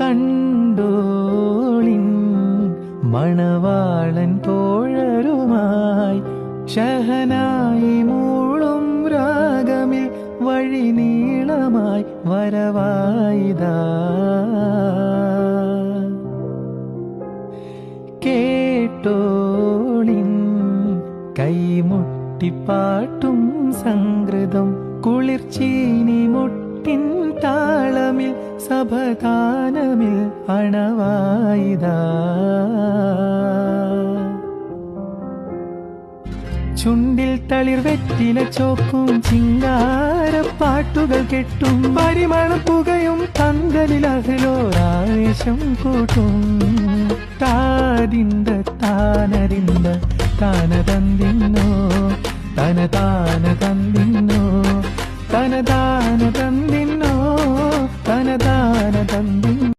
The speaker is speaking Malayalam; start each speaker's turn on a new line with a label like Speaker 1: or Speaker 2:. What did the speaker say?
Speaker 1: കണ്ടോളിൻ മണവാളൻ തോഴരുമായി ഷഹനായി മൂളും രാഗമിൽ വഴി നീളമായി വരവായിതാ. കേട്ടോളിൻ കൈമുട്ടിപ്പാട്ടും സംഗൃതം കുളിർച്ചീനി മുട്ടിൻ താളമിൽ സഭതാനമിൽ അണവായിതാ. ചുണ്ടിൽ തളിർ വെറ്റില ചോക്കും ചിങ്കാരപ്പാട്ടുകൾ കെട്ടും പരിമളം പുകയും തങ്കലിൽ അഹ്ലോരാവേശം കൂട്ടും. താതിന്ത താനരിന്ത താനതന്തിന്നോ തനതാന തന്തിന്നോ തനതാന തന്തിന്നോ തനതാന തന്തിന്നോ.